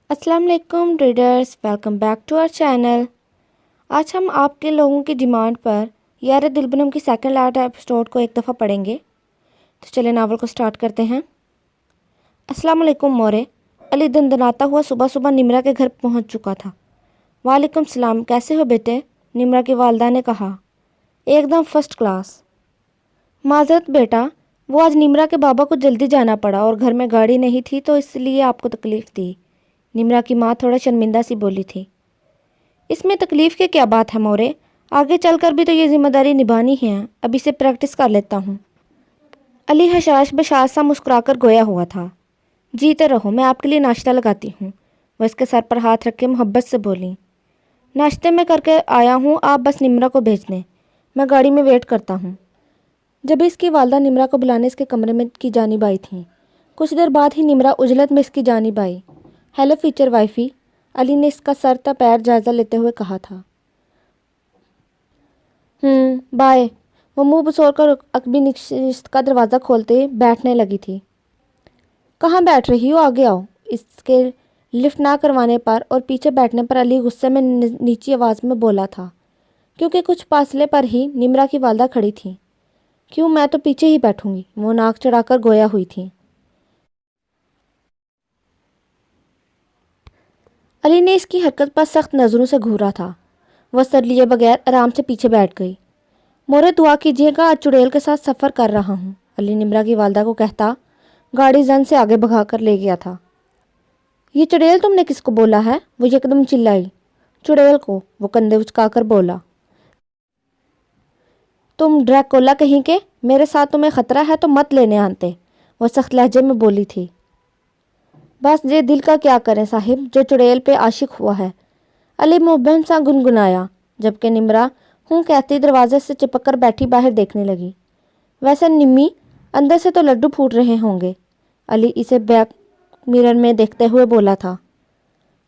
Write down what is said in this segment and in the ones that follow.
अस्सलाम वालेकुम readers, welcome back to our channel. आज हम आपके लोगों की डिमांड पर यार दिलबनम की सेकंड लास्ट एपिसोड को एक दफ़ा पढ़ेंगे। तो चलिए नावल को स्टार्ट करते हैं। अस्सलाम वालेकुम मोरे। अली दंदनाता हुआ सुबह सुबह निम्रा के घर पहुंच चुका था। वालेकुम सलाम, कैसे हो बेटे? निम्रा की वालदा ने कहा। एकदम फर्स्ट क्लास। माजरत बेटा, वो आज निम्रा के बाबा को जल्दी जाना पड़ा और घर में गाड़ी नहीं थी तो इसलिए आपको तकलीफ़ दी। निम्रा की माँ थोड़ा शर्मिंदा सी बोली थी। इसमें तकलीफ़ की क्या बात है मोरे, आगे चलकर भी तो ये जिम्मेदारी निभानी है। अभी से प्रैक्टिस कर लेता हूँ। अली हशाश बशाश सा मुस्कुराकर गोया हुआ था। जीते रहो, मैं आपके लिए नाश्ता लगाती हूँ। वह इसके सर पर हाथ रख के मोहब्बत से बोली। नाश्ते में करके आया हूँ, आप बस निम्रा को भेज दें, मैं गाड़ी में वेट करता हूँ। जब इसकी वालदा निम्रा को बुलाने इसके कमरे में की जानिब आई थी, कुछ देर बाद ही निम्रा उजलत में इसकी जानिब आई। हेलो फीचर वाइफी, अली ने इसका सर ता पैर जायज़ा लेते हुए कहा था। बाय। वो मुंह बसोर कर अकबी नशिस्त का दरवाज़ा खोलते बैठने लगी थी। कहाँ बैठ रही हो, आगे आओ। इसके लिफ्ट ना करवाने पर और पीछे बैठने पर अली गुस्से में नीची आवाज़ में बोला था, क्योंकि कुछ फासले पर ही निम्रा की वालदा खड़ी थी। क्यों, मैं तो पीछे ही बैठूंगी। वो नाक चढ़ाकर गोया हुई थी। अली ने इसकी हरकत पर सख्त नज़रों से घूरा था। वह सर लिए बगैर आराम से पीछे बैठ गई। मोरे दुआ कीजिएगा, आज चुड़ैल के साथ सफ़र कर रहा हूँ, अली निम्रा की वालदा को कहता गाड़ी जन से आगे भगा कर ले गया था। ये चुड़ैल तुमने किसको बोला है? वो एकदम चिल्लाई। चुड़ैल को, वो कंधे उचकाकर बोला। तुम ड्रैकोला कहीं के, मेरे साथ तुम्हें ख़तरा है तो मत लेने आते, वह सख्त लहजे में बोली थी। बस ये दिल का क्या करें साहिब, जो चुड़ैल पे आशिक हुआ है, अली मुबहम सा गुनगुनाया, जबकि निम्रा हूँ कहती दरवाजे से चिपक कर बैठी बाहर देखने लगी। वैसे निम्मी, अंदर से तो लड्डू फूट रहे होंगे, अली इसे बैक मिरर में देखते हुए बोला था,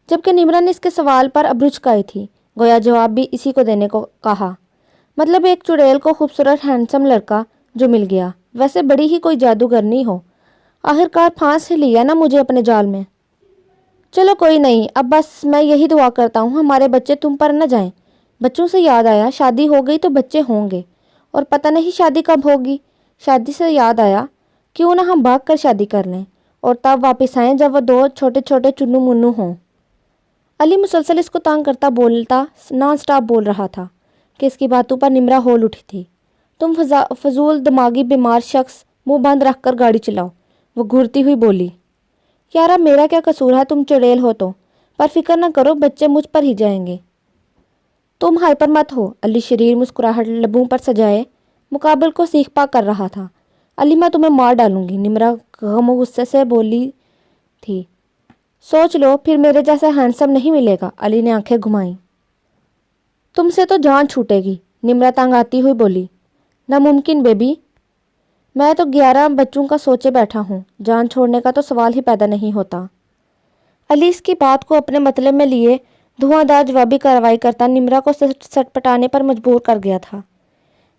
जबकि निम्रा ने इसके सवाल पर अब्रू चुकाई थी। गोया जवाब भी इसी को देने को कहा। मतलब एक चुड़ैल को खूबसूरत हैंडसम लड़का जो मिल गया, वैसे बड़ी ही कोई जादूगर नहीं हो, आखिरकार फांस ही लिया ना मुझे अपने जाल में। चलो कोई नहीं, अब बस मैं यही दुआ करता हूँ हमारे बच्चे तुम पर न जाएं। बच्चों से याद आया, शादी हो गई तो बच्चे होंगे, और पता नहीं शादी कब होगी। शादी से याद आया, क्यों ना हम भाग कर शादी कर लें और तब वापस आएँ जब वह दो छोटे छोटे चुन्नू मुन्नू हों। अली मुसलसल इसको तंग करता बोलता नॉन स्टॉप बोल रहा था कि इसकी बातों पर निम्रा होल उठी थी। तुम फजूल दिमागी बीमार शख्स, मुंह बंद रख कर गाड़ी चलाओ, वो घूरती हुई बोली। यारा मेरा क्या कसूर है, तुम चुड़ैल हो तो, पर फिक्र न करो, बच्चे मुझ पर ही जाएंगे। तुम हाइपर मत हो, अली शरीर मुस्कुराहट लबों पर सजाए मुकाबल को सीख पा कर रहा था। अली मैं तुम्हें मार डालूंगी, निम्रा गम गुस्से से बोली थी। सोच लो, फिर मेरे जैसा हैंडसम नहीं मिलेगा, अली ने आंखें घुमाई। तुमसे तो जान छूटेगी, निम्रा तंग आती हुई बोली। नामुमकिन बेबी, मैं तो 11 बच्चों का सोचे बैठा हूँ, जान छोड़ने का तो सवाल ही पैदा नहीं होता। अली इसकी बात को अपने मतलब में लिए धुआंधार जवाबी कार्रवाई करता निम्रा को सटपटाने पर मजबूर कर गया था।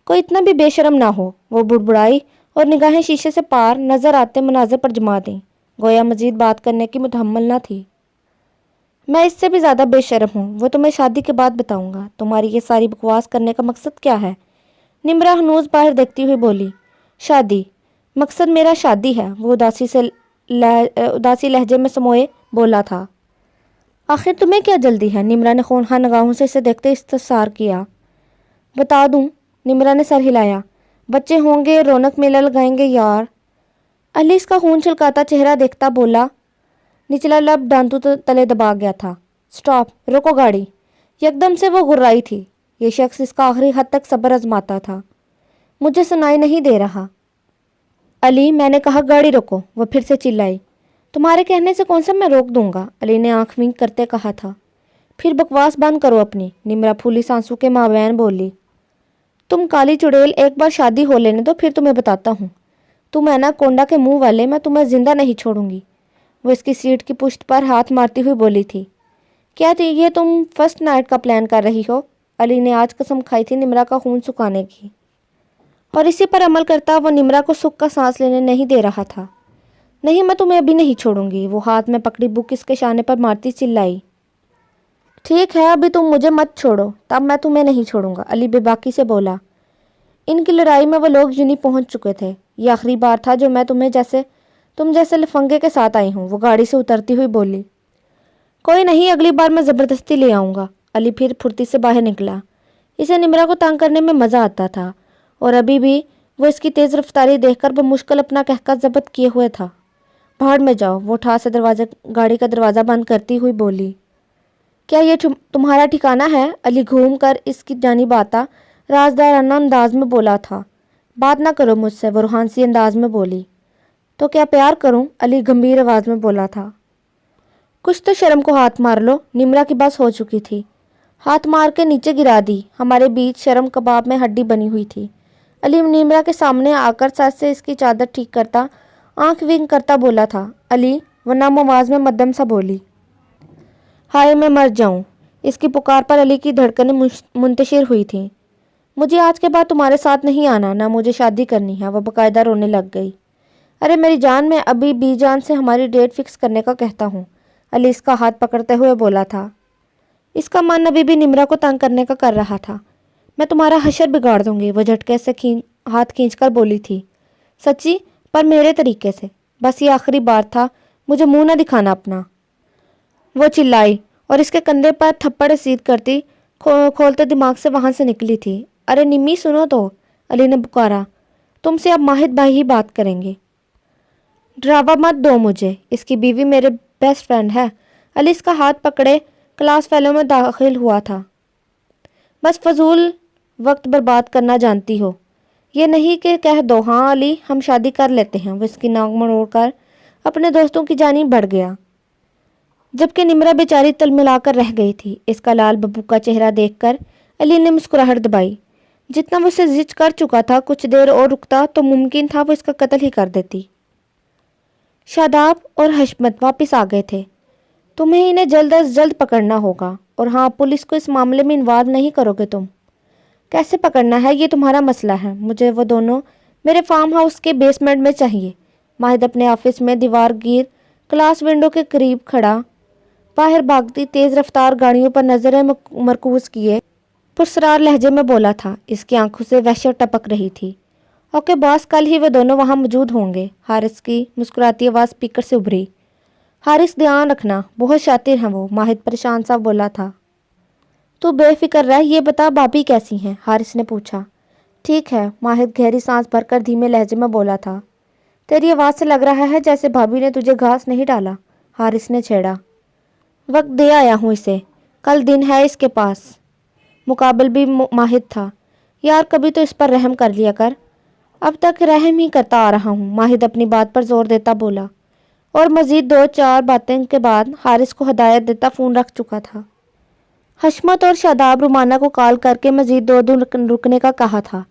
कोई इतना भी बेशरम ना हो, वो बुड़बुड़ाई और निगाहें शीशे से पार नजर आते मनाजिर पर जमा दी, गोया मजीद बात करने की मुतहम्मल न थी। मैं इससे भी ज़्यादा बेशरम हूँ, वो तुम्हें शादी के बाद बताऊँगा। तुम्हारी ये सारी बकवास करने का मकसद क्या है? निम्रा हनूज बाहर देखती हुई बोली। शादी, मकसद मेरा शादी है, वो उदासी लहजे में समोए बोला था। आखिर तुम्हें क्या जल्दी है? निम्रा ने खूनखार निगाहों से इसे देखते इस्तफसार किया। बता दूं, निम्रा ने सर हिलाया। बच्चे होंगे, रौनक मेला लगाएंगे यार। अली इसका खून छलकाता चेहरा देखता बोला। निचला लब दांतों तले दबा गया था। स्टॉप, रोको गाड़ी। यकदम से वो गुर्राई थी। ये शख्स इसका आखिरी हद तक सब्र आजमाता था। मुझे सुनाई नहीं दे रहा। अली, मैंने कहा गाड़ी रोको, वो फिर से चिल्लाई। तुम्हारे कहने से कौन सा मैं रोक दूंगा, अली ने आंख विंक करते कहा था। फिर बकवास बंद करो अपनी, निम्रा फूली सांसों के माबैन बोली। तुम काली चुड़ैल, एक बार शादी हो लेने दो, फिर तुम्हें बताता हूँ। तुम एनाकोंडा के मुंह वाले, मैं तुम्हें जिंदा नहीं छोड़ूंगी। वो इसकी सीट की पुश्त पर हाथ मारती हुई बोली थी। क्या ये तुम फर्स्ट नाइट का प्लान कर रही हो? अली ने आज कसम खाई थी निम्रा का खून सुखाने की, और इसी पर अमल करता वो निम्रा को सुख का सांस लेने नहीं दे रहा था। नहीं, मैं तुम्हें अभी नहीं छोड़ूंगी। वो हाथ में पकड़ी बुक इसके शाने पर मारती चिल्लाई। ठीक है, अभी तुम मुझे मत छोड़ो, तब मैं तुम्हें नहीं छोड़ूंगा, अली बेबाकी से बोला। इनकी लड़ाई में वो लोग यूं पहुंच चुके थे। ये आखिरी बार था जो मैं तुम जैसे लफंगे के साथ आई हूँ, वो गाड़ी से उतरती हुई बोली। कोई नहीं, अगली बार मैं ज़बरदस्ती ले आऊँगा। अली फिर फुर्ती से बाहर निकला। इसे निम्रा को तंग करने में मज़ा आता था और अभी भी वो इसकी तेज़ रफ्तारी देखकर बमुश्किल अपना कहका जब्त किए हुए था। भाड़ में जाओ, वो ठाह से गाड़ी का दरवाज़ा बंद करती हुई बोली। क्या ये तुम्हारा ठिकाना है? अली घूम कर इसकी जानिब आता राजदाराना अंदाज में बोला था। बात ना करो मुझसे, वो रूहानसी अंदाज में बोली। तो क्या प्यार करूं? अली गंभीर आवाज़ में बोला था। कुछ तो शर्म को हाथ मार लो। निम्रा की बस हो चुकी थी, हाथ मार के नीचे गिरा दी। हमारे बीच शर्म कबाब में हड्डी बनी हुई थी। अली निम्रा के सामने आकर सर से इसकी चादर ठीक करता, आंख विंग करता बोला था। अली, वो नम आवाज़ में मध्यम सा बोली। हाय मैं मर जाऊं। इसकी पुकार पर अली की धड़कनें मुंतशिर हुई थीं। मुझे आज के बाद तुम्हारे साथ नहीं आना, ना मुझे शादी करनी है। वह बाकायदा रोने लग गई। अरे मेरी जान, मैं अभी बीजान से हमारी डेट फिक्स करने का कहता हूँ, अली इसका हाथ पकड़ते हुए बोला था। इसका मन अभी भी निम्रा को तंग करने का कर रहा था। मैं तुम्हारा हशर बिगाड़ दूंगी, वह झटके से हाथ खींचकर बोली थी। सच्ची? पर मेरे तरीके से। बस ये आखिरी बार था, मुझे मुंह न दिखाना अपना, वो चिल्लाई और इसके कंधे पर थप्पड़ रसीद करती खोलते दिमाग से वहां से निकली थी। अरे निम्मी सुनो तो, अली ने पुकारा। तुमसे अब माहिद भाई ही बात करेंगे। ड्रावा मत दो मुझे, इसकी बीवी मेरे बेस्ट फ्रेंड है। अली इसका हाथ पकड़े क्लास फेलो में दाखिल हुआ था। बस फजूल वक्त बर्बाद करना जानती हो। ये नहीं कि कह दो हाँ अली हम शादी कर लेते हैं। वो इसकी नाक मरोड़कर अपने दोस्तों की जानिब बढ़ गया, जबकि निम्रा बेचारी तलमिलाकर रह गई थी। इसका लाल बब्बू का चेहरा देखकर अली ने मुस्कुराहट दबाई। जितना वो उसे जिद कर चुका था, कुछ देर और रुकता तो मुमकिन था वो इसका कत्ल ही कर देती। शादाब और हशमत वापस आ गए थे। तुम्हें इन्हें जल्द अज जल्द पकड़ना होगा, और हाँ, पुलिस को इस मामले में इन्वॉल्व नहीं करोगे तुम। कैसे पकड़ना है ये तुम्हारा मसला है। मुझे वो दोनों मेरे फार्म हाउस के बेसमेंट में चाहिए। माहिद अपने ऑफिस में दीवार गिर क्लास विंडो के करीब खड़ा बाहर भागती तेज रफ्तार गाड़ियों पर नजरें मरकूज किए पुरसरार लहजे में बोला था। इसकी आंखों से वहशत टपक रही थी। ओके बॉस, कल ही वे दोनों वहां मौजूद होंगे। हारिस की मुस्कुराती आवाज़ स्पीकर से उभरी। हारिस, ध्यान रखना, बहुत शातिर हैं वो, माहिद परेशान सा बोला था। तू बेफिक्र रह, ये बता भाभी कैसी हैं? हारिस ने पूछा। ठीक है, माहिद गहरी सांस भरकर धीमे लहजे में बोला था। तेरी आवाज़ से लग रहा है जैसे भाभी ने तुझे घास नहीं डाला, हारिस ने छेड़ा। वक्त दे आया हूँ इसे, कल दिन है इसके पास। मुकाबल भी माहिद था। यार कभी तो इस पर रहम कर लिया कर। अब तक रहम ही करता आ रहा हूँ, माहिद अपनी बात पर जोर देता बोला। और मज़ीद दो चार बातें के बाद हारिस को हदायत देता फ़ोन रख चुका था। हशमत और शादाब रुमाना को कॉल करके मज़ीद 2 दिन रुकने का कहा था,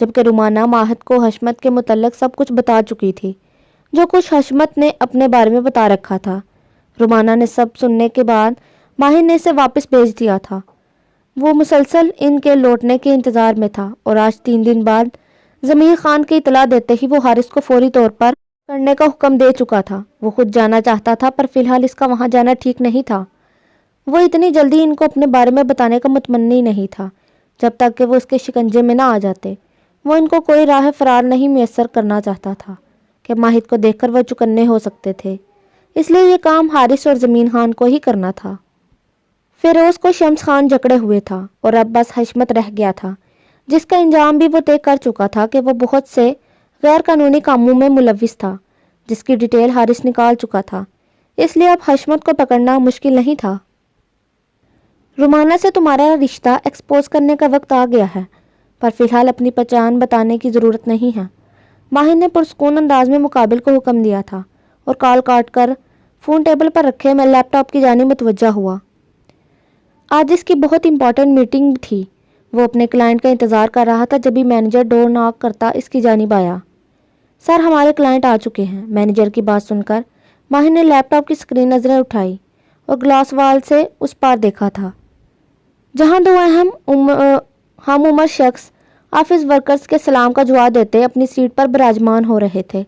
जबकि रुमाना माहिद को हशमत के मुतल्लिक सब कुछ बता चुकी थी, जो कुछ हशमत ने अपने बारे में बता रखा था। रुमाना ने सब सुनने के बाद माहिद ने इसे वापस भेज दिया था। वो मुसलसल इनके लौटने के इंतज़ार में था और आज 3 दिन बाद ज़मीर खान की इतला देते ही वो हारिस को फौरी तौर पर करने का हुक्म दे चुका था। वो खुद जाना चाहता था, पर फिलहाल इसका वहाँ जाना ठीक नहीं था। वो इतनी जल्दी इनको अपने बारे में बताने का मुतमन्नी नहीं था, जब तक कि वो उसके शिकंजे में ना आ जाते। वो इनको कोई राह फरार नहीं मैसर करना चाहता था कि माहिद को देखकर वह चुकन्ने हो सकते थे। इसलिए ये काम हारिस और ज़मीन खान को ही करना था। फिरोज को शम्स खान जकड़े हुए था और अब बस हशमत रह गया था, जिसका इंजाम भी वो तय कर चुका था कि वो बहुत से गैर कानूनी कामों में मुलविस था, जिसकी डिटेल हारिस निकाल चुका था। इसलिए अब हशमत को पकड़ना मुश्किल नहीं था। रुमाना से तुम्हारा रिश्ता एक्सपोज करने का वक्त आ गया है, पर फिलहाल अपनी पहचान बताने की ज़रूरत नहीं है, माहिर ने पुरस्कून अंदाज में मुकाबिल को हुक्म दिया था और कॉल काट कर फ़ोन टेबल पर रखे मैं लैपटॉप की जानिब मुतवज्जा हुआ। आज इसकी बहुत इंपॉर्टेंट मीटिंग थी। वो अपने क्लाइंट का इंतज़ार कर रहा था, जब भी मैनेजर डोर नॉक करता इसकी जानिब आया। सर, हमारे क्लाइंट आ चुके हैं। मैनेजर की बात सुनकर माहिर ने लैपटॉप की स्क्रीन नज़रें उठाई और ग्लास वाल से उस पार देखा था, जहां 2 हम उम्र शख्स ऑफिस वर्कर्स के सलाम का जवाब देते अपनी सीट पर विराजमान हो रहे थे।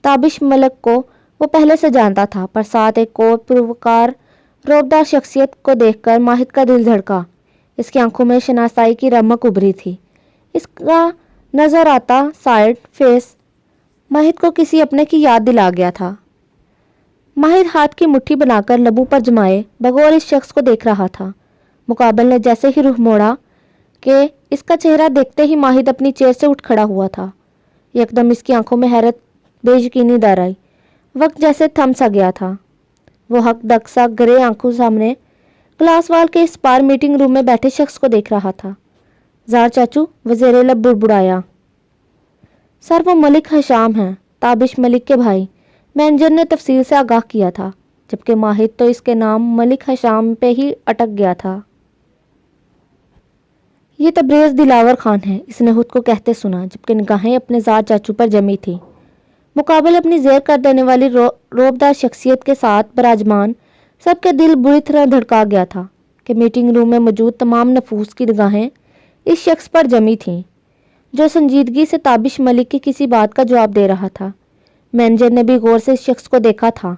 ताबिश मलक को وہ پہلے سے جانتا تھا، پر ساتھ ایک اور پروکار روبدار شخصیت کو دیکھ کر ماہد کا دل دھڑکا۔ اس کی آنکھوں میں شناسائی کی رمق ابھری تھی۔ اس کا نظر آتا سائڈ فیس ماہد کو کسی اپنے کی یاد دلا گیا تھا۔ ماہد ہاتھ کی مٹھی بنا کر لبوں پر جمائے بغور اس شخص کو دیکھ رہا تھا۔ مقابل نے جیسے ہی رخ موڑا کہ اس کا چہرہ دیکھتے ہی ماہد اپنی چیئر سے اٹھ کھڑا ہوا تھا۔ یکدم اس کی آنکھوں میں حیرت بے یقینی در آئی۔ وقت جیسے تھم سا گیا تھا۔ وہ ہک دک سا گرے آنکھوں سامنے کلاس وال کے اس پار میٹنگ روم میں بیٹھے شخص کو دیکھ رہا تھا۔ زار چاچو، وہ زیر لب بڑبڑایا۔ سر، وہ ملک حشام ہیں، تابش ملک کے بھائی۔ مینیجر نے تفصیل سے آگاہ کیا تھا، جبکہ ماہد تو اس کے نام ملک حشام پہ ہی اٹک گیا تھا۔ یہ تبریز دلاور خان ہے، اس نے خود کو کہتے سنا، جبکہ نگاہیں اپنے زار چاچو پر جمی تھی۔ مقابل اپنی زیر کر دینے والی روبدار شخصیت کے ساتھ براجمان سب کے دل بری طرح دھڑکا گیا تھا کہ میٹنگ روم میں موجود تمام نفوس کی نگاہیں اس شخص پر جمی تھیں، جو سنجیدگی سے تابش ملک کی کسی بات کا جواب دے رہا تھا۔ مینیجر نے بھی غور سے اس شخص کو دیکھا تھا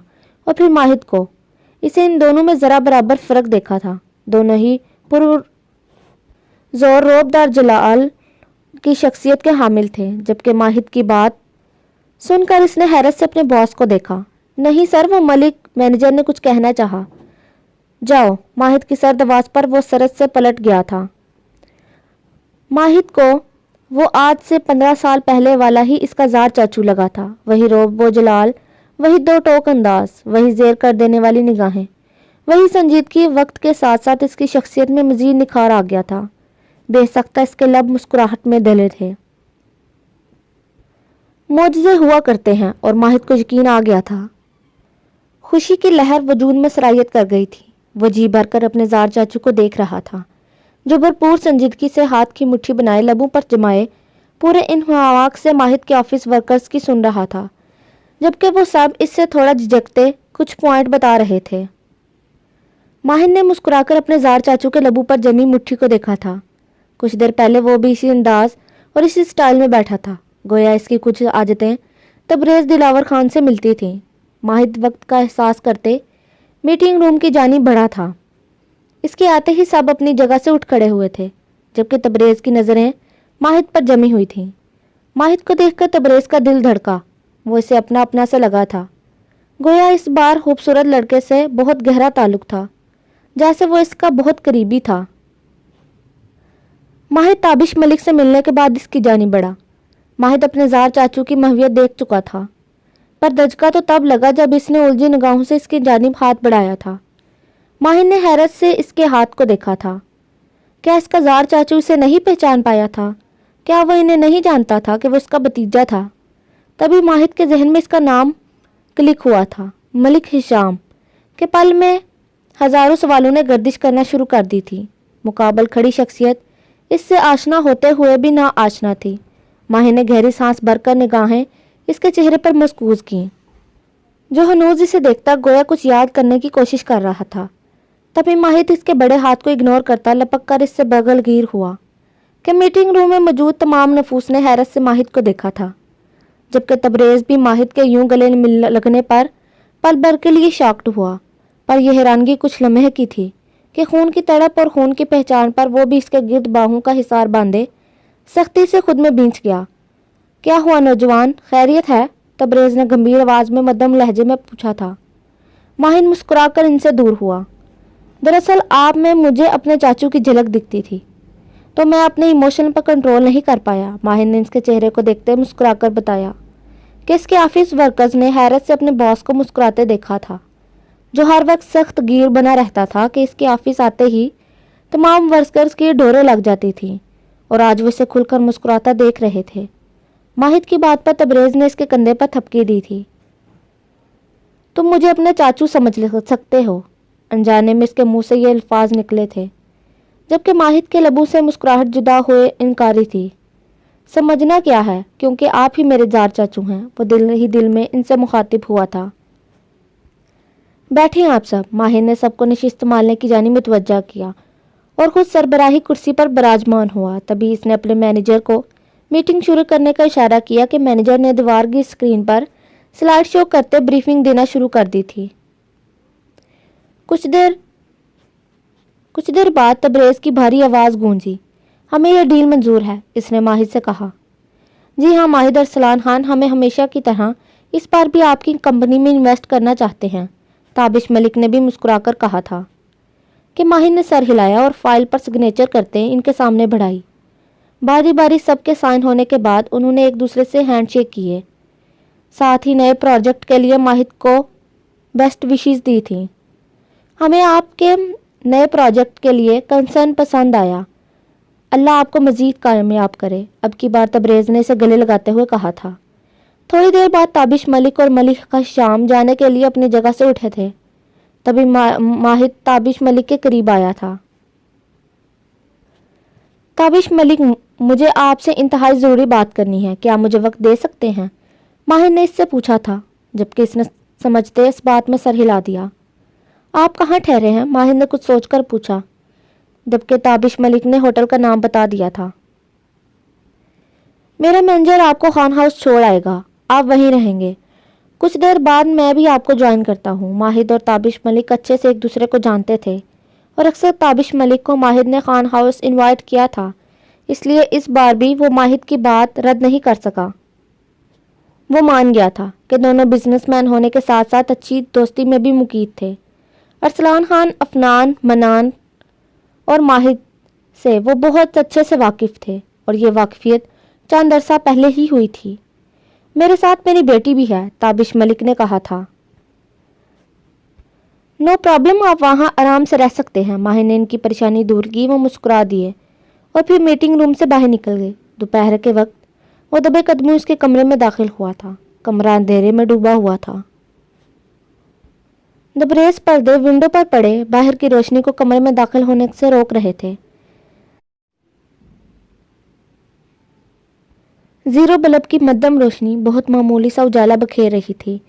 اور پھر ماہد کو۔ اسے ان دونوں میں ذرا برابر فرق دیکھا تھا۔ دونوں ہی پر زور روبدار جلال کی شخصیت کے حامل تھے، جبکہ ماہد کی بات سن کر اس نے حیرت سے اپنے باس کو دیکھا۔ نہیں سر، وہ ملک، مینیجر نے کچھ کہنا چاہا۔ جاؤ، ماہد کی سرد آواز پر وہ سرد سے پلٹ گیا تھا۔ ماہد کو وہ آج سے 15 سال پہلے والا ہی اس کا زار چاچو لگا تھا۔ وہی روب و جلال، وہی دو ٹوک انداز، وہی زیر کر دینے والی نگاہیں، وہی سنجیدگی۔ وقت کے ساتھ ساتھ اس کی شخصیت میں مزید نکھار آ گیا تھا۔ بے سختہ اس کے لب مسکراہٹ میں ڈھلے تھے۔ معجزے ہوا کرتے ہیں، اور ماہد کو یقین آ گیا تھا۔ خوشی کی لہر وجود میں سرایت کر گئی تھی۔ وہ جی بھر کر اپنے زار چاچو کو دیکھ رہا تھا، جو بھرپور سنجیدگی سے ہاتھ کی مٹھی بنائے لبوں پر جمائے پورے انہماک سے ماہد کے آفس ورکرز کی سن رہا تھا، جبکہ وہ سب اس سے تھوڑا جھجکتے کچھ پوائنٹ بتا رہے تھے۔ ماہد نے مسکرا کر اپنے زار چاچو کے لبوں پر جمی مٹھی کو دیکھا تھا۔ کچھ دیر پہلے وہ بھی اسی انداز اور اسی سٹائل میں بیٹھا تھا، گویا اس کی کچھ عادتیں تبریز دلاور خان سے ملتی تھیں۔ ماہد وقت کا احساس کرتے میٹنگ روم کی جانب بڑھا تھا۔ اس کے آتے ہی سب اپنی جگہ سے اٹھ کھڑے ہوئے تھے، جبکہ تبریز کی نظریں ماہد پر جمی ہوئی تھیں۔ ماہد کو دیکھ کر تبریز کا دل دھڑکا۔ وہ اسے اپنا اپنا سے لگا تھا، گویا اس بار خوبصورت لڑکے سے بہت گہرا تعلق تھا، جیسے وہ اس کا بہت قریبی تھا۔ ماہد تابش ملک سے ملنے کے بعد اس کی جانب بڑھا۔ ماہد اپنے زار چاچو کی ماہویت دیکھ چکا تھا، پر دھچکا تو تب لگا جب اس نے الجھی نگاہوں سے اس کی جانب ہاتھ بڑھایا تھا۔ ماہد نے حیرت سے اس کے ہاتھ کو دیکھا تھا۔ کیا اس کا زار چاچو اسے نہیں پہچان پایا تھا؟ کیا وہ انہیں نہیں جانتا تھا کہ وہ اس کا بھتیجا تھا؟ تبھی ماہد کے ذہن میں اس کا نام کلک ہوا تھا، ملک حشام کے پل میں ہزاروں سوالوں نے گردش کرنا شروع کر دی تھی۔ مقابل کھڑی شخصیت اس سے آشنا ہوتے ہوئے بھی نا آشنا تھی۔ ماہد نے گہری سانس بھر کر نگاہیں اس کے چہرے پر مرکوز کیں، جو ہنوز اسے دیکھتا گویا کچھ یاد کرنے کی کوشش کر رہا تھا۔ تبھی ماہد اس کے بڑے ہاتھ کو اگنور کرتا لپک کر اس سے بغل گیر ہوا کہ میٹنگ روم میں موجود تمام نفوس نے حیرت سے ماہد کو دیکھا تھا، جبکہ تبریز بھی ماہد کے یوں گلے لگنے پر پل بھر کے لیے شاکڈ ہوا۔ پر یہ حیرانگی کچھ لمحے کی تھی کہ خون کی تڑپ اور خون کی پہچان پر وہ بھی اس کے گرد باہوں کا حصار باندھے سختی سے خود میں بھینچ گیا۔ کیا ہوا نوجوان، خیریت ہے؟ تبریز نے گمبھیر آواز میں مدھم لہجے میں پوچھا تھا۔ ماہد مسکرا کر ان سے دور ہوا۔ دراصل آپ میں مجھے اپنے چاچو کی جھلک دکھتی تھی، تو میں اپنے ایموشن پر کنٹرول نہیں کر پایا۔ ماہد نے اس کے چہرے کو دیکھتے مسکرا کر بتایا کہ اس کے آفس ورکرز نے حیرت سے اپنے باس کو مسکراتے دیکھا تھا، جو ہر وقت سخت گیر بنا رہتا تھا کہ اس کے آفس آتے ہی تمام ورکرز کی ڈوریں لگ جاتی تھیں، اور آج وہ اسے کھل کر مسکراتا دیکھ رہے تھے۔ ماہد کی بات پر تبریز نے اس کے کندھے پر تھپکی دی تھی۔ تم مجھے اپنے چاچو سمجھ سکتے ہو، انجانے میں اس کے منہ سے یہ الفاظ نکلے تھے، جبکہ ماہد کے لبوں سے مسکراہٹ جدا ہوئے انکاری تھی۔ سمجھنا کیا ہے، کیونکہ آپ ہی میرے زار چاچو ہیں، وہ دل ہی دل میں ان سے مخاطب ہوا تھا۔ بیٹھیں آپ سب۔ ماہد نے سب کو نشست مالنے کی جانب متوجہ کیا اور خود سربراہی کرسی پر براجمان ہوا۔ تبھی اس نے اپنے مینیجر کو میٹنگ شروع کرنے کا اشارہ کیا کہ مینیجر نے دیوار کی اسکرین پر स्लाइड शो करते ब्रीफिंग देना शुरू कर दी थी। कुछ देर बाद तबरेज़ की भारी आवाज़ गूंजी। हमें यह डील मंजूर है, इसने माहिद से कहा। जी हाँ माहिद और सलान खान, हमें हमेशा की तरह इस बार भी आपकी कंपनी में इन्वेस्ट करना चाहते हैं, ताबिश मलिक ने भी मुस्कुराकर कहा था। कि माहिद ने सर हिलाया और फाइल पर सिग्नेचर करते इनके सामने बढ़ाई। बारी बारी सबके साइन होने के बाद उन्होंने एक दूसरे से हैंडशेक किए। साथ ही नए प्रोजेक्ट के लिए माहिद को बेस्ट विशेस दी थी। हमें आपके नए प्रोजेक्ट के लिए कंसर्न पसंद आया, अल्लाह आपको मज़ीद कामयाब करे, अब की बार तबरेज़ ने इसे गले लगाते हुए कहा था। थोड़ी देर बाद ताबिश मलिक और मलिका शाम जाने के लिए अपनी जगह से उठे थे। तभी माहिद ताबिश मलिक के करीब आया था। ताबिश मलिक, मुझे आपसे इंतहाई ज़रूरी बात करनी है, क्या मुझे वक्त दे सकते हैं? माहिद ने इससे पूछा था, जबकि इसने समझते इस बात में सर हिला दिया। आप कहाँ ठहरे हैं? माहिद ने कुछ सोचकर पूछा, जबकि ताबिश मलिक ने होटल का नाम बता दिया था। मेरा मैनेजर आपको खान हाउस छोड़ आएगा, आप वहीं रहेंगे। कुछ देर बाद मैं भी आपको ज्वाइन करता हूँ। माहिद और ताबिश मलिक अच्छे से एक दूसरे को जानते थे और अक्सर ताबिश मलिक को माहिद ने खान हाउस इनवाइट किया था, इसलिए इस बार भी वो माहिद की बात रद्द नहीं कर सका। वो मान गया था कि दोनों बिजनेसमैन होने के साथ साथ अच्छी दोस्ती में भी मुकीद थे। अरसलान खान अफनान, मनान और माहिद से वो बहुत अच्छे से वाकिफ़ थे और ये वाकिफियत चंद अरसा पहले ही हुई थी। मेरे साथ मेरी बेटी भी है, ताबिश मलिक ने कहा था। नो प्रॉब्लम, आप वहाँ आराम से रह सकते हैं। माहिर ने इनकी परेशानी दूर की, वो मुस्कुरा दिए और फिर मीटिंग रूम से बाहर निकल गए। दोपहर के वक्त वो दबे कदमी उसके कमरे में दाखिल हुआ था। कमरा अंधेरे में डूबा हुआ था। दबरेज पर्दे विंडो पर पड़े बाहर की रोशनी को कमरे में दाखिल होने से रोक रहे थे। जीरो बल्ब की मध्यम रोशनी बहुत मामूली सा उजाला बखेर रही थी।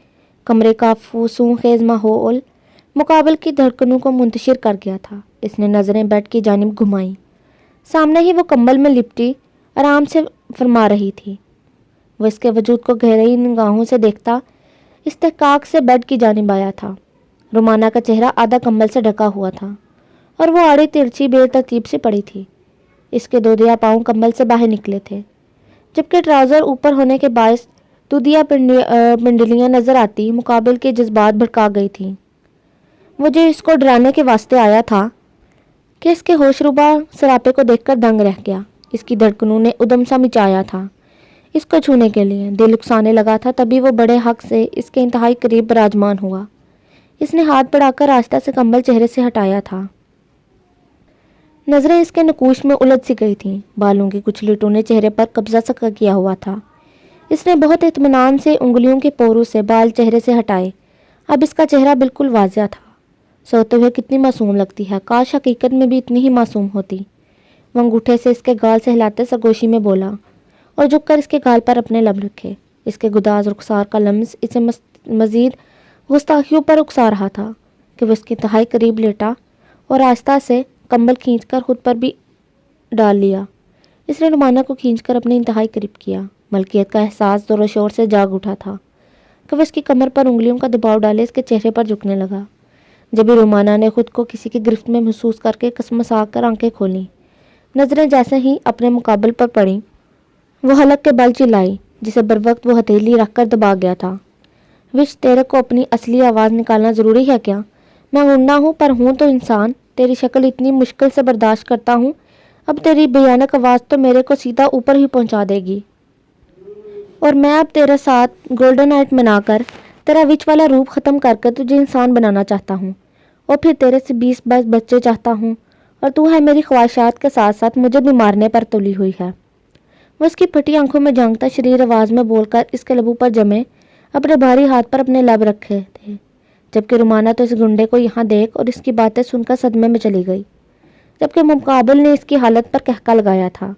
कमरे का फूसूं खेज माहौल मुकाबल की धड़कनों को मुंतशिर कर गया था। इसने नज़रें बेड की जानिब घुमाई। सामने ही वो कंबल में लिपटी आराम से फरमा रही थी। वो इसके वजूद को गहरी निगाहों से देखता इस्तेकाक से बेड की जानिब आया था। रुमाना का चेहरा आधा कंबल से ढका हुआ था और वो आड़ी तिरछी बेतरतीब से पड़ी थी। इसके दूधिया पाँव कंबल से बाहर निकले थे, जबकि ट्राउज़र ऊपर होने के बायस दूधिया पिंडलियाँ नज़र आती मुकाबल के जज्बात भड़का गई थीं। वो जो इसको डराने के वास्ते आया था कि इसके होशरुबा सरापे को देखकर दंग रह गया। इसकी धड़कनों ने उदम सा मचाया था इसको छूने के लिए। दिल उकसाने लगा था, तभी वो बड़े हक से इसके इंतहाई करीब विराजमान हुआ। इसने हाथ बढ़ाकर आस्ता से कंबल चेहरे से हटाया था। नज़रें इसके नकूश में उलझ सी गई थीं। बालों की कुछ लिटों ने चेहरे पर कब्जा सा किया हुआ था। इसने बहुत इत्मीनान से उंगलियों के पोरों से बाल चेहरे से हटाए। अब इसका चेहरा बिल्कुल वाज़िया था। सोते हुए कितनी मासूम लगती है, काश हकीकत में भी इतनी ही मासूम होती। वो अंगूठे से इसके गाल से हिलाते सरगोशी में बोला और झुककर इसके गाल पर अपने लब रखे। इसके गुदाज रुखसार का लम्स इसे मज़ीद गुस्ताखियों पर उकसा रहा था कि वो इसके इंतहाई करीब लेटा और आहिस्ता से कंबल खींचकर खुद पर भी डाल लिया। इसने रुमाना को खींचकर अपने इंतहाई करीब किया। मलकियत का एहसास ज़ोर शोर से जाग उठा था कि वह इसकी कमर पर उंगलियों का दबाव डाले इसके चेहरे पर झुकने लगा। जब भी रुमाना ने खुद को किसी की गिरफ्त में महसूस करके कसमसा कर आंखें खोलीं, नज़रें जैसे ही अपने मुकाबल पर पड़ी, वो हलक के बल चिल्लाई जिसे बर वक्त वो हथेली रख कर दबा गया था। विश, तेरे को अपनी असली आवाज़ निकालना ज़रूरी है क्या? मैं उड़ना हूँ पर हूँ तो इंसान। तेरी शक्ल इतनी मुश्किल से बर्दाश्त करता हूँ, अब तेरी भयानक आवाज़ तो मेरे को सीधा ऊपर ही पहुँचा देगी। और मैं अब तेरे साथ गोल्डन नाइट मनाकर तेरा विच वाला रूप ख़त्म करके तुझे इंसान बनाना चाहता हूँ और फिर तेरे से 20-22 बच्चे चाहता हूँ और तू है मेरी ख्वाहिशात के साथ साथ मुझे भी मारने पर तुली हुई है। वो इसकी फटी आंखों में झांकता शरीर आवाज़ में बोलकर इसके लबों पर जमे अपने भारी हाथ पर अपने लब रखे थे, जबकि रुमाना तो इस गुंडे को यहाँ देख और इसकी बातें सुनकर सदमे में चली गई, जबकि मुकाबिल ने इसकी हालत पर कहका लगाया था,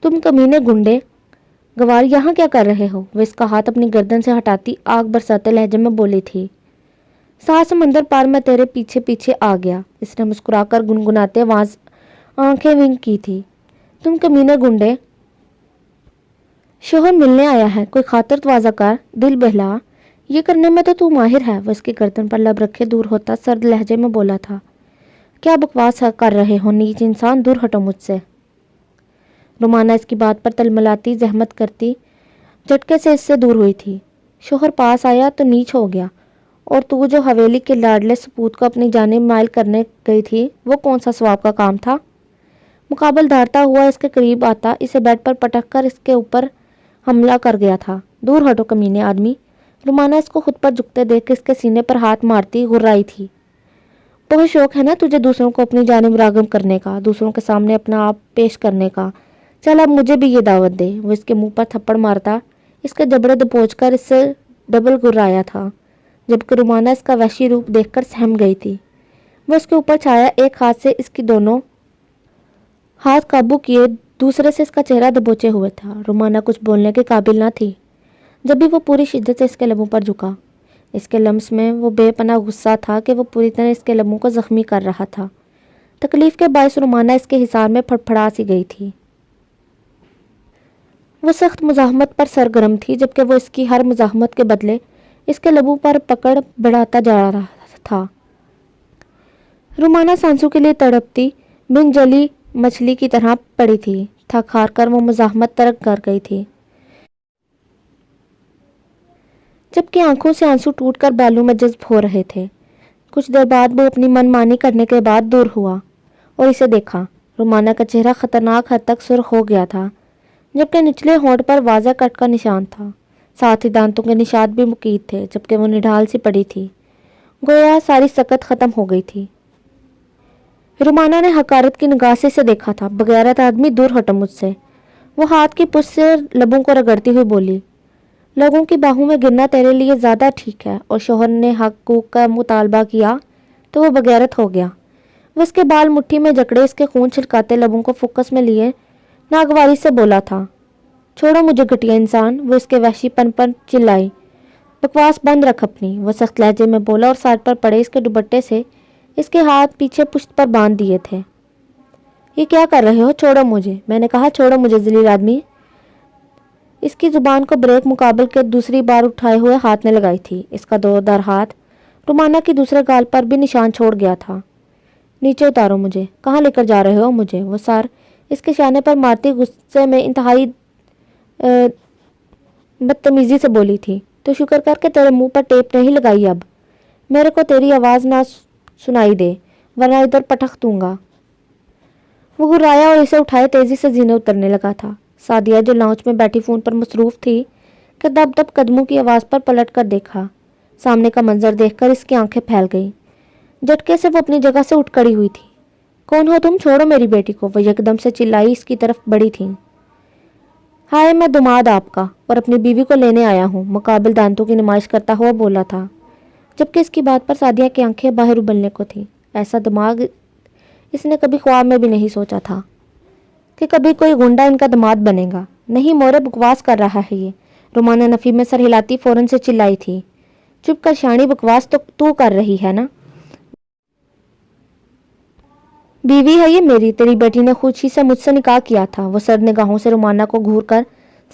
तुम कमीने गुंडे गवार यहाँ क्या कर रहे हो? वो इसका हाथ अपनी गर्दन से हटाती आग बरसाते लहजे में बोली थी, सात समंदर पार मैं तेरे पीछे पीछे आ गया। इसने मुस्कुराकर गुनगुनाते आवाज़ आंखें विंक की थी, तुम कमीने गुंडे, शोहर मिलने आया है, कोई खातिर तवाज़ा कर, दिल बहला, یہ کرنے میں تو ماہر ہے، وہ اس کی گردن پر لب رکھے دور ہوتا سرد لہجے میں بولا تھا۔ کیا بکواس کر رہے ہو نیچ انسان، دور ہٹو مجھ سے۔ رومانہ اس کی بات پر تلملاتی زحمت کرتی جھٹکے سے اس سے دور ہوئی تھی۔ شوہر پاس آیا تو نیچ ہو گیا، اور تو جو حویلی کے لاڈلے سپوت کو اپنی جانب مائل کرنے گئی تھی وہ کون سا ثواب کا کام تھا؟ مقابل دھارتا ہوا اس کے قریب آتا اسے بیڈ پر پٹک کر اس کے اوپر حملہ کر گیا تھا۔ دور ہٹو کمینے آدمی۔ رومانہ اس کو خود پر جھکتے دیکھ اس کے سینے پر ہاتھ مارتی گھرائی تھی۔ بہت شوق ہے نا تجھے دوسروں کو اپنی جانب راغب کرنے کا، دوسروں کے سامنے اپنا آپ پیش کرنے کا، چل اب مجھے بھی یہ دعوت دے۔ وہ اس کے منہ پر تھپڑ مارتا اس کے جبڑے دبوچ کر اس سے ڈبل گھرایا تھا، جبکہ رومانہ اس کا وحشی روپ دیکھ کر سہم گئی تھی۔ وہ اس کے اوپر چھایا، ایک ہاتھ سے اس کی دونوں ہاتھ قابو کیے، دوسرے سے اس کا چہرہ دبوچے ہوئے تھا۔ رومانہ کچھ بولنے کے قابل نہ تھی جب بھی وہ پوری شدت سے اس کے لبوں پر جھکا۔ اس کے لمس میں وہ بے پناہ غصہ تھا کہ وہ پوری طرح اس کے لبوں کو زخمی کر رہا تھا۔ تکلیف کے باعث رومانہ اس کے حصار میں پھڑپھڑا سی گئی تھی۔ وہ سخت مزاحمت پر سرگرم تھی، جبکہ وہ اس کی ہر مزاحمت کے بدلے اس کے لبوں پر پکڑ بڑھاتا جا رہا تھا۔ رومانہ سانسوں کے لیے تڑپتی بن جلی مچھلی کی طرح پڑی تھی۔ تھک ہار کر وہ مزاحمت ترک کر گئی تھی، جبکہ آنکھوں سے آنسو ٹوٹ کر بالوں میں جذب ہو رہے تھے۔ کچھ دیر بعد وہ اپنی من مانی کرنے کے بعد دور ہوا اور اسے دیکھا۔ رومانہ کا چہرہ خطرناک حد تک سرخ ہو گیا تھا، جبکہ نچلے ہونٹ پر واضح کٹ کا نشان تھا۔ ساتھ ہی دانتوں کے نشان بھی مقید تھے، جبکہ وہ نڈھال سی پڑی تھی، گویا ساری سکت ختم ہو گئی تھی۔ رومانہ نے حقارت کی نگاہ سے اسے دیکھا تھا۔ بغیرت آدمی، دور ہٹو مجھ سے۔ وہ ہاتھ کی پشت سے لبوں کو رگڑتی ہوئی بولی، لوگوں کی باہوں میں گرنا تیرے لیے زیادہ ٹھیک ہے، اور شوہر نے حقوق کا مطالبہ کیا تو وہ بغیرت ہو گیا۔ وہ اس کے بال مٹھی میں جکڑے اس کے خون چھلکاتے لبوں کو فوکس میں لیے ناگواری سے بولا تھا، چھوڑو مجھے گھٹیا انسان۔ وہ اس کے وحشی پن پر چلائی، بکواس بند رکھ اپنی۔ وہ سخت لہجے میں بولا اور سائڈ پر پڑے اس کے دوپٹے سے اس کے ہاتھ پیچھے پشت پر باندھ دیے تھے۔ یہ کیا کر رہے ہو؟ چھوڑو مجھے، میں نے کہا چھوڑو مجھے ذلیل آدمی۔ اس کی زبان کو بریک مقابل کے دوسری بار اٹھائے ہوئے ہاتھ نے لگائی تھی۔ اس کا دور ہاتھ رومانہ کی دوسرے گال پر بھی نشان چھوڑ گیا تھا۔ نیچے اتارو مجھے، کہاں لے کر جا رہے ہو مجھے؟ وہ سر اس کے شانے پر مارتی غصے میں انتہائی بدتمیزی سے بولی تھی، تو شکر کر کے تیرے منہ پر ٹیپ نہیں لگائی اب، میرے کو تیری آواز نہ سنائی دے ورنہ ادھر پٹخ دوں گا۔ وہ گھرایا اور اسے اٹھائے تیزی سے زینے اترنے لگا تھا۔ سعدیہ جو لاؤنج میں بیٹھی فون پر مصروف تھی کہ دب دب قدموں کی آواز پر پلٹ کر دیکھا۔ سامنے کا منظر دیکھ کر اس کی آنکھیں پھیل گئیں۔ جھٹکے سے وہ اپنی جگہ سے اٹھ کھڑی ہوئی تھی۔ کون ہو تم؟ چھوڑو میری بیٹی کو، وہ یکدم سے چلائی اس کی طرف بڑھی تھی۔ ہائے، میں دماد آپ کا اور اپنی بیوی کو لینے آیا ہوں، مقابل دانتوں کی نمائش کرتا ہوا بولا تھا، جبکہ اس کی بات پر سعدیہ کی آنکھیں باہر ابلنے کو تھی۔ ایسا دماغ اس نے کبھی خواب میں بھی نہیں سوچا تھا کہ کبھی کوئی گنڈا ان کا دماد بنے گا۔ نہیں مورے، بکواس کر رہا ہے یہ، رومانہ نفی میں سر ہلاتی فوراً سے چلائی تھی۔ چپ کر شانی، بکواس تو کر رہی ہے نا؟ بیوی ہے یہ میری، تیری بیٹی نے خوشی سے مجھ سے نکاح کیا تھا۔ وہ سرد نگاہوں سے رومانہ کو گھور کر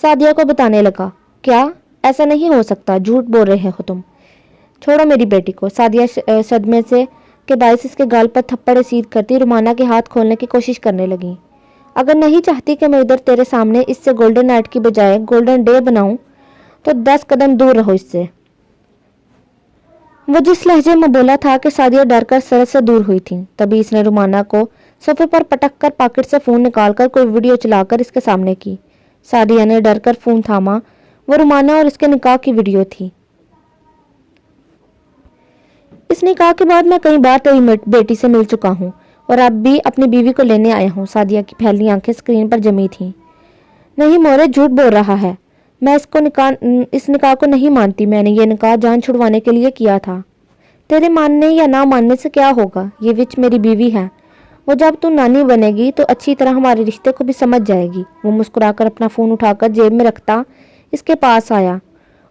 سعدیہ کو بتانے لگا، کیا؟ ایسا نہیں ہو سکتا، جھوٹ بول رہے ہو تم، چھوڑو میری بیٹی کو۔ سعدیہ صدمے سے کے باعث اس کے گال پر تھپڑ رسید کرتی رومانہ کے ہاتھ کھولنے کی کوشش کرنے لگی۔ اگر نہیں چاہتی کہ میں ادھر تیرے سامنے اس سے گولڈن نائٹ کی بجائے گولڈن ڈے بناؤں تو 10 قدم دور رہو اس سے۔ وہ جس لہجے میں بولا تھا کہ سعدیہ ڈر کر سرد سے دور ہوئی تھی، تبھی اس نے رومانہ کو صوفے پر پٹک کر پاکٹ سے فون نکال کر کوئی ویڈیو چلا کر اس کے سامنے کی۔ سعدیہ نے ڈر کر فون تھاما۔ وہ رومانہ اور اس کے نکاح کی ویڈیو تھی۔ اس نکاح کے بعد میں کئی بار تیری بیٹی سے مل چکا ہوں اور اب بھی اپنی بیوی کو لینے آیا ہوں۔ سعدیہ کی پھیلی آنکھیں اسکرین پر جمی تھیں۔ نہیں مورے، جھوٹ بول رہا ہے، میں اس نکاح کو نہیں مانتی۔ میں نے یہ نکاح جان چھڑوانے کے لیے کیا تھا۔ تیرے ماننے یا نہ ماننے سے کیا ہوگا، یہ وچ میری بیوی ہے، وہ جب تو نانی بنے گی تو اچھی طرح ہمارے رشتے کو بھی سمجھ جائے گی۔ وہ مسکرا کر اپنا فون اٹھا کر جیب میں رکھتا اس کے پاس آیا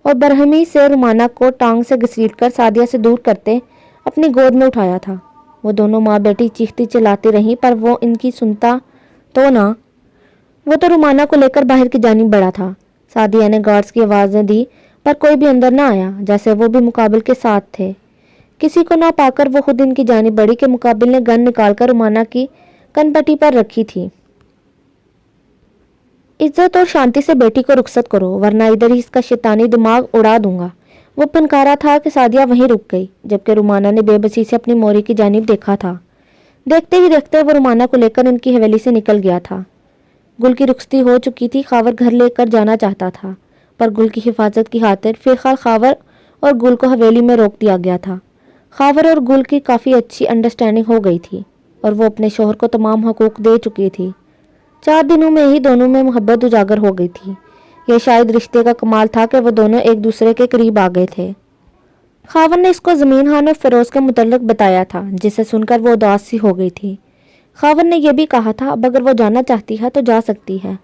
اور برہمی سے رومانہ کو ٹانگ سے گھسیٹ کر سعدیہ سے دور کرتے اپنی گود میں اٹھایا تھا۔ وہ دونوں ماں بیٹی چیختی چلاتی رہیں، پر وہ ان کی سنتا تو نہ۔ وہ تو رومانہ کو لے کر باہر کی جانب بڑھا تھا۔ سعدیہ نے گارڈز کی آوازیں دی، पर कोई भी अंदर न आया, जैसे वो भी मुकाबिल के साथ थे। किसी को ना पाकर वो खुद इनकी जानिब बढ़ी कि मुकाबिल ने गन निकालकर रुमाना की कनपट्टी पर रखी थी। इज्जत और शांति से बेटी को रुखसत करो, वरना इधर ही इसका शैतानी दिमाग उड़ा दूंगा। वो पनकारा था कि सादिया वहीं रुक गई, जबकि रुमाना ने बेबसी से अपनी मोरी की जानिब देखा था। देखते ही देखते वो रुमाना को लेकर उनकी हवेली से निकल गया था। गुल की रुखसती हो चुकी थी। खावर घर लेकर जाना चाहता था, पर गुल की हिफाजत की खातिर फिलहाल खावर और गुल को हवेली में रोक दिया गया था। खावर और गुल की काफ़ी अच्छी अंडरस्टैंडिंग हो गई थी और वो अपने शोहर को तमाम हकूक दे चुकी थी। 4 दिनों में ही दोनों में मोहब्बत उजागर हो गई थी। यह शायद रिश्ते का कमाल था कि वो दोनों एक दूसरे के करीब आ गए थे। खावर ने इसको ज़मीन खान और फिरोज़ के मुतल्लिक बताया था, जिसे सुनकर वो उदास सी हो गई थी। खावर ने यह भी कहा था अब अगर वो जाना चाहती है तो जा सकती है,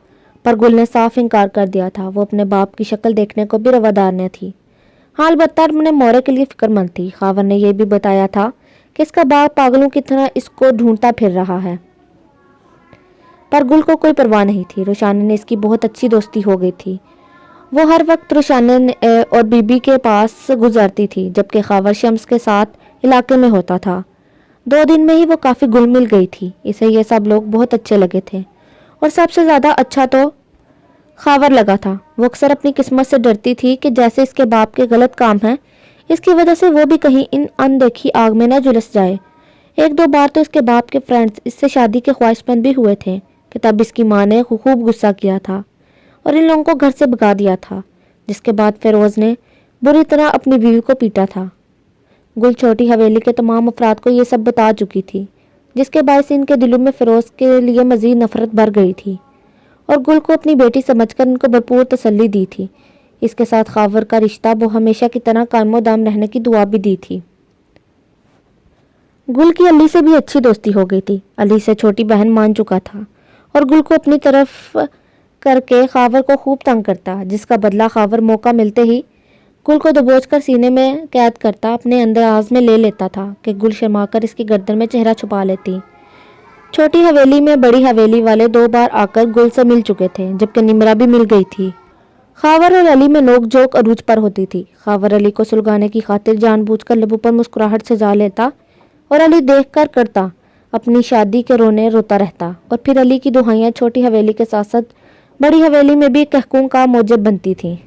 पर गुल ने साफ इनकार कर दिया था। वो अपने बाप की शक्ल देखने को भी रवादार न थी। हाँ, अलबत्ता अपने मोरे के लिए फिक्रमंद थी। खावर ने यह भी बताया था कि इसका बाप पागलों की तरह इसको ढूंढता फिर रहा है, पर गुल को कोई परवाह नहीं थी। रोशाना ने इसकी बहुत अच्छी दोस्ती हो गई थी। वो हर वक्त रोशाना और बीबी के पास गुजरती थी, जबकि खावर शम्स के साथ इलाके में होता था। 2 दिन में ही वो काफ़ी घुल मिल गई थी। इसे ये सब लोग बहुत अच्छे लगे थे और सबसे ज़्यादा अच्छा तो खावर लगा था। वो अक्सर अपनी किस्मत से डरती थी कि जैसे इसके बाप के गलत काम हैं, इसकी वजह से वो भी कहीं इन अनदेखी आग में न झुलस जाए। 1-2 बार तो इसके बाप के फ्रेंड्स इससे शादी के ख्वाहिशमंद भी हुए थे कि तब इसकी माँ ने खूब गुस्सा किया था और इन लोगों को घर से भगा दिया था, जिसके बाद फिरोज़ ने बुरी तरह अपनी बीवी को पीटा था। गुल छोटी हवेली के तमाम अफराद को ये सब बता चुकी थी, जिसके बायस इनके दिलों में फिरोज़ के लिए मज़ीद नफरत भर गई थी और गुल को अपनी बेटी समझकर इनको भरपूर तसल्ली दी थी। इसके साथ खावर का रिश्ता वो हमेशा की तरह कायमो दाम रहने की दुआ भी दी थी। गुल की अली से भी अच्छी दोस्ती हो गई थी। अली से छोटी बहन मान चुका था और गुल को अपनी तरफ करके खावर को खूब तंग करता, जिसका बदला खावर मौका मिलते ही गुल को दबोचकर सीने में कैद करता, अपने अंदाज में ले लेता था कि गुल शर्माकर इसकी गर्दन में चेहरा छुपा लेती। छोटी हवेली में बड़ी हवेली वाले 2 बार आकर गुल से मिल चुके थे, जबकि निमरा भी मिल गई थी। खावर और अली में नोक जोक अरूज पर होती थी। खावर अली को सुलगाने की खातिर जानबूझकर लबों पर मुस्कुराहट सजा लेता और अली देखकर करता अपनी शादी के रोने रोता रहता, और फिर अली की दुहाइयाँ छोटी हवेली के साथ साथ बड़ी हवेली में भी कहकूं का मौजब बनती थी।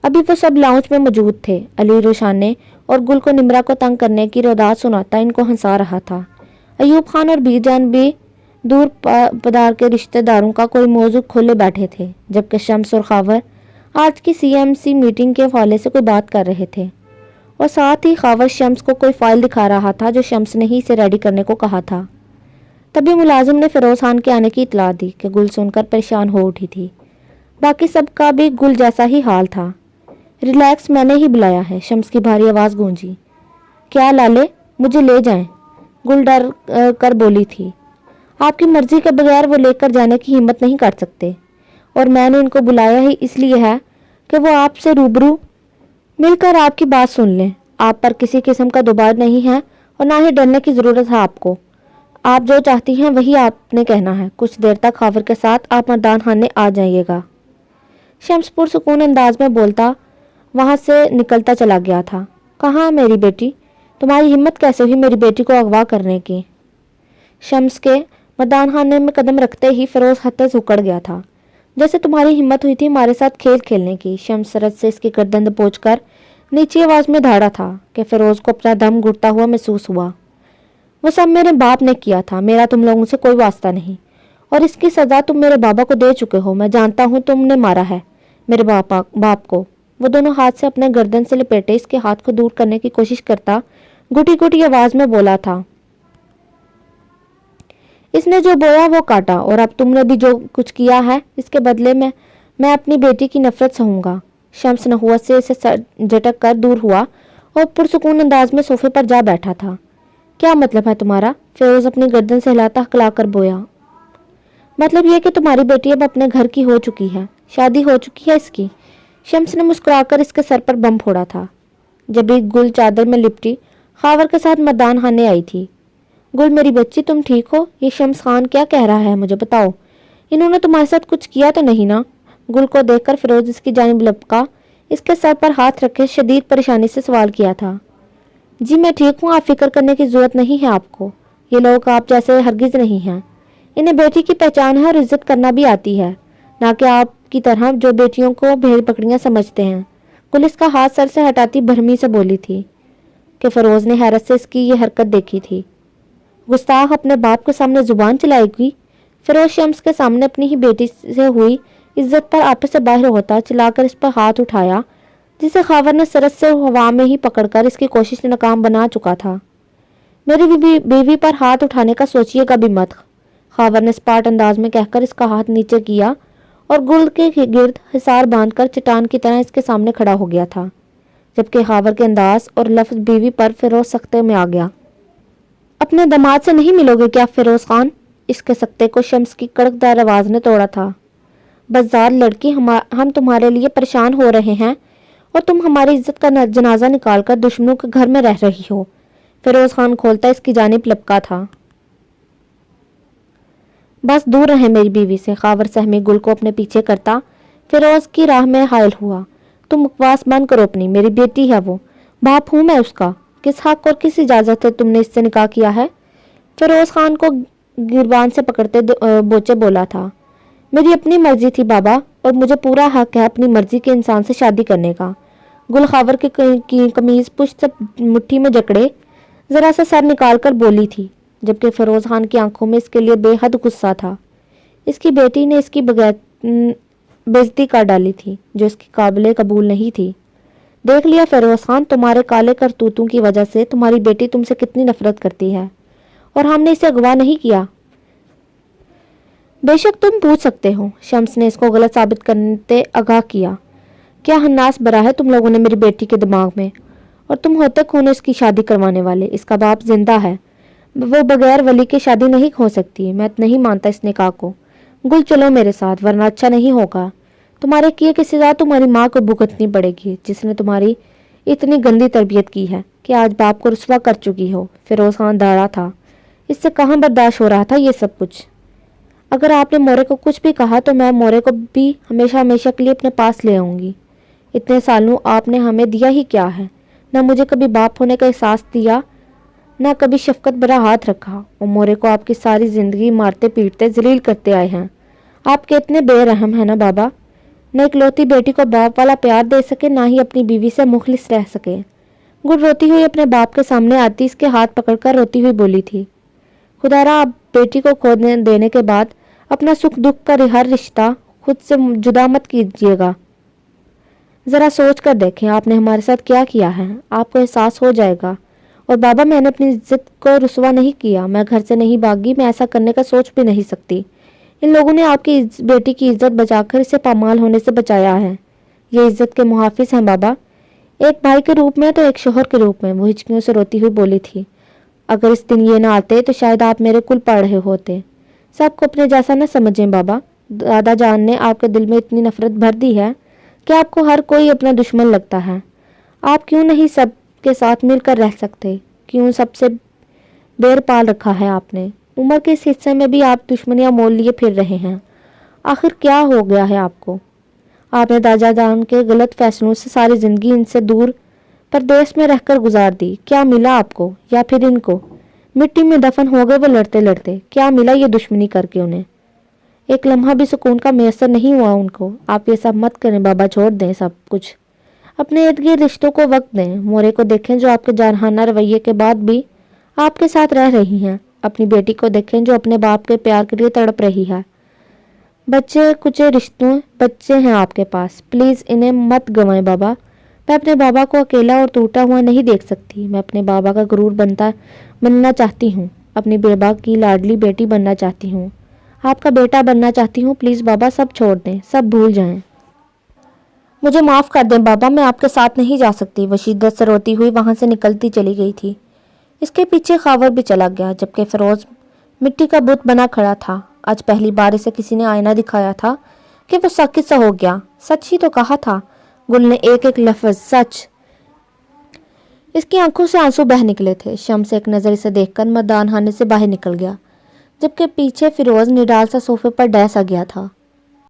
अभी वो सब लाउंज में मौजूद थे। अली रोशाने और गुल को निमरा को तंग करने की रोदात सुनाता इनको हंसा रहा था। अयूब खान और बीरजान भी दूर पदार के रिश्तेदारों का कोई मौजू खोले बैठे थे, जबकि शम्स और खावर आज की CMC मीटिंग के हवाले से कोई बात कर रहे थे और साथ ही खावर शम्स को कोई फाइल दिखा रहा था जो शम्स ने ही इसे रेडी करने को कहा था। तभी मुलाजिम ने फिरोज़ खान के आने की इतला दी कि गुल सुनकर परेशान हो उठी थी। बाकी सबका भी गुल जैसा ही हाल था। रिलैक्स, मैंने ही बुलाया है, शम्स की भारी आवाज़ गूंजी। क्या लाले, मुझे ले जाएं, गुल डर कर बोली थी। आपकी मर्जी के बगैर वो लेकर जाने की हिम्मत नहीं कर सकते, और मैंने इनको बुलाया ही इसलिए है कि वो आपसे रूबरू मिलकर आपकी बात सुन लें। आप पर किसी किस्म का दबाव नहीं है और ना ही डरने की ज़रूरत है आपको। आप जो चाहती हैं वही आपने कहना है। कुछ देर तक खावर के साथ आप मैदान खाने आ जाइएगा। शम्स पुरसुकून अंदाज में बोलता वहाँ से निकलता चला गया था। कहाँ मेरी बेटी, तुम्हारी हिम्मत कैसे हुई मेरी बेटी को अगवा करने की? शम्स के मैदान खाने में कदम रखते ही फिरोज़ हद तक उकड़ गया था। जैसे तुम्हारी हिम्मत हुई थी हमारे साथ खेल खेलने की। शम्स सरद से इसकी गर्दन दबोचकर नीची आवाज़ में धाड़ा था कि फिरोज़ को अपना दम घुटता हुआ महसूस हुआ। वो सब मेरे बाप ने किया था, मेरा तुम लोगों से कोई वास्ता नहीं, और इसकी सज़ा तुम मेरे बाबा को दे चुके हो। मैं जानता हूँ तुमने मारा है मेरे बाप को। वो दोनों हाथ से अपने गर्दन से लपेटे इसके हाथ को दूर करने की कोशिश करता घुटी घुटी आवाज़ में बोला था, इसने जो बोया वो काटा, और अब तुमने भी जो कुछ किया है इसके बदले में मैं अपनी बेटी की नफरत सहूँगा। शम्स नहुवत से इसे झटक कर दूर हुआ और पुरसुकून अंदाज में सोफे पर जा बैठा था। क्या मतलब है तुम्हारा? फिरोज़ अपनी गर्दन से हिलाता हकला कर बोया। मतलब यह कि तुम्हारी बेटी अब अपने घर की हो चुकी है, शादी हो चुकी है इसकी। शम्स ने मुस्कुराकर इसके सर पर बम फोड़ा था। जब भी गुल चादर में लिपटी खावर के साथ मैदान खाने आई थी। गुल मेरी बच्ची, तुम ठीक हो? ये शम्स खान क्या कह रहा है मुझे बताओ। इन्होंने तुम्हारे साथ कुछ किया तो नहीं ना? گل کو دیکھ کر فیروز اس کی جانب لپکا، اس کے سر پر ہاتھ رکھے شدید پریشانی سے سوال کیا تھا۔ جی میں ٹھیک ہوں، آپ فکر کرنے کی ضرورت نہیں ہے آپ کو، یہ لوگ آپ جیسے ہرگز نہیں ہیں، انہیں بیٹی کی پہچان ہے اور عزت کرنا بھی آتی ہے، نہ کہ آپ کی طرح جو بیٹیوں کو بھیڑ بکریاں سمجھتے ہیں۔ گل اس کا ہاتھ سر سے ہٹاتی بھرمی سے بولی تھی کہ فیروز نے حیرت سے اس کی یہ حرکت دیکھی تھی۔ گستاخ اپنے باپ کے سامنے زبان چلائے گی؟ فیروز شمس کے سامنے اپنی ہی بیٹی سے ہوئی عزت پر آپے سے باہر ہوتا چلا کر اس پر ہاتھ اٹھایا، جسے خاور نے سرس سے ہوا میں ہی پکڑ کر اس کی کوشش ناکام بنا چکا تھا۔ میری بیوی پر ہاتھ اٹھانے کا سوچیے گا بھی مت، خاور نے اسپاٹ انداز میں کہہ کر اس کا ہاتھ نیچے کیا اور گل کے گرد حصار باندھ کر چٹان کی طرح اس کے سامنے کھڑا ہو گیا تھا، جبکہ خاور کے انداز اور لفظ بیوی پر فیروز سکتے میں آ گیا۔ اپنے داماد سے نہیں ملو گے کیا فیروز خان؟ اس کے سکتے کو شمس کی کڑکدار آواز نے توڑا تھا۔ بزدار لڑکی، ہم تمہارے لیے پریشان ہو رہے ہیں اور تم ہماری عزت کا جنازہ نکال کر دشمنوں کے گھر میں رہ رہی ہو، فیروز خان کھولتا اس کی جانب لپکا تھا۔ بس دور رہے میری بیوی سے، خاور سہمی گل کو اپنے پیچھے کرتا فیروز کی راہ میں حائل ہوا۔ تم بکواس بند کرو اپنی، میری بیٹی ہے وہ، باپ ہوں میں اس کا، کس حق اور کس اجازت سے تم نے اس سے نکاح کیا ہے؟ فیروز خان کو گربان سے پکڑتے بوچے بولا تھا۔ میری اپنی مرضی تھی بابا، اور مجھے پورا حق ہے اپنی مرضی کے انسان سے شادی کرنے کا۔ گل خاور کی قمیض پشت سے مٹھی میں جکڑے ذرا سا سر نکال کر بولی تھی، جبکہ فیروز خان کی آنکھوں میں اس کے لیے بے حد غصہ تھا۔ اس کی بیٹی نے اس کی بےعزتی کر ڈالی تھی جو اس کی قابل قبول نہیں تھی۔ دیکھ لیا فیروز خان، تمہارے کالے کرتوتوں کی وجہ سے تمہاری بیٹی تم سے کتنی نفرت کرتی ہے، اور ہم نے اسے اغوا نہیں کیا۔ بے شک تم پوچھ سکتے ہو، شمس نے اس کو غلط ثابت کرتے آگاہ کیا۔ کیا ہناس بھرا ہے تم لوگوں نے میری بیٹی کے دماغ میں، اور تم ہوتے کون اس کی شادی کروانے والے؟ اس کا باپ زندہ ہے، وہ بغیر ولی کے شادی نہیں ہو سکتی، میں نہیں مانتا اس نکاح کو۔ گل چلو میرے ساتھ، ورنہ اچھا نہیں ہوگا، تمہارے کیے کی سزا تمہاری ماں کو بھگتنی پڑے گی، جس نے تمہاری اتنی گندی تربیت کی ہے کہ آج باپ کو رسوا کر چکی ہو۔ فیروز خان داڑا تھا، اس سے کہاں برداشت ہو رہا تھا یہ سب کچھ۔ اگر آپ نے مورے کو کچھ بھی کہا تو میں مورے کو بھی ہمیشہ ہمیشہ کے لیے اپنے پاس لے آؤں گی۔ اتنے سالوں آپ نے ہمیں دیا ہی کیا ہے؟ نہ مجھے کبھی باپ ہونے کا احساس دیا، نہ کبھی شفقت بھرا ہاتھ رکھا، اور مورے کو آپ کی ساری زندگی مارتے پیٹتے ذلیل کرتے آئے ہیں۔ آپ کے اتنے بے رحم ہیں نا بابا، نہ اکلوتی بیٹی کو باپ والا پیار دے سکے، نہ ہی اپنی بیوی سے مخلص رہ سکے۔ گل روتی ہوئی اپنے باپ کے سامنے آتی اس کے ہاتھ پکڑ کر روتی ہوئی بولی تھی، خدارا آپ بیٹی کو کھو دینے کے بعد اپنا سکھ دکھ کا ہر رشتہ خود سے جدا مت کیجیے گا۔ ذرا سوچ کر دیکھیں آپ نے ہمارے ساتھ کیا کیا ہے، آپ کو احساس ہو جائے گا۔ اور بابا میں نے اپنی عزت کو رسوا نہیں کیا، میں گھر سے نہیں بھاگی، میں ایسا کرنے کا سوچ بھی نہیں سکتی۔ ان لوگوں نے آپ کی بیٹی کی عزت بچا کر اسے پامال ہونے سے بچایا ہے، یہ عزت کے محافظ ہیں بابا، ایک بھائی کے روپ میں تو ایک شوہر کے روپ میں۔ وہ ہچکیوں سے روتی ہوئی بولی تھی، اگر اس دن یہ نہ آتے تو شاید آپ میرے کل پڑ رہے ہوتے۔ سب کو اپنے جیسا نہ سمجھیں بابا، دادا جان نے آپ کے دل میں اتنی نفرت بھر دی ہے کہ آپ کو ہر کوئی اپنا دشمن لگتا ہے۔ آپ کیوں نہیں سب کے ساتھ مل کر رہ سکتے؟ کیوں سب سے بیر پال رکھا ہے آپ نے؟ عمر کے اس حصے میں بھی آپ دشمنیاں مول لیے پھر رہے ہیں، آخر کیا ہو گیا ہے آپ کو؟ آپ نے دادا جان کے غلط فیصلوں سے ساری زندگی ان سے دور پردیس میں رہ کر گزار دی، کیا ملا آپ کو؟ یا پھر ان کو مٹی میں دفن ہو گئے وہ لڑتے لڑتے، کیا ملا یہ دشمنی کر کے انہیں؟ ایک لمحہ بھی سکون کا میسر نہیں ہوا ان کو۔ آپ یہ سب مت کریں بابا، چھوڑ دیں سب کچھ، اپنے ارد گرد رشتوں کو وقت دیں۔ مورے کو دیکھیں جو آپ کے جارحانہ رویے کے بعد بھی آپ کے ساتھ رہ رہی ہیں، اپنی بیٹی کو دیکھیں جو اپنے باپ کے پیار کے لیے تڑپ رہی ہے۔ بچے کچھ رشتوں بچے ہیں آپ کے پاس، پلیز انہیں مت گنوائیں بابا۔ میں اپنے بابا کو اکیلا اور ٹوٹا ہوا نہیں دیکھ سکتی، میں اپنے بابا کا غرور بننا چاہتی ہوں، اپنی بیوہ کی لاڈلی بیٹی بننا چاہتی ہوں، آپ کا بیٹا بننا چاہتی ہوں۔ پلیز بابا سب چھوڑ دیں، سب بھول جائیں، مجھے معاف کر دیں بابا، میں آپ کے ساتھ نہیں جا سکتی۔ وہ شدت سے روتی ہوئی وہاں سے نکلتی چلی گئی تھی۔ اس کے پیچھے خاور بھی چلا گیا، جبکہ فیروز مٹی کا بت بنا کھڑا تھا۔ آج پہلی بار اسے کسی نے آئینہ دکھایا تھا کہ وہ ساکت سا ہو گیا۔ سچ ہی تو کہا تھا، گل نے ایک ایک لفظ سچ۔ اس کی آنکھوں سے آنسو بہہ نکلے تھے۔ شمس ایک نظر اسے دیکھ کر میدان خانے سے باہر نکل گیا، جبکہ پیچھے فیروز نڈال سا صوفے پر ڈہ سا گیا تھا۔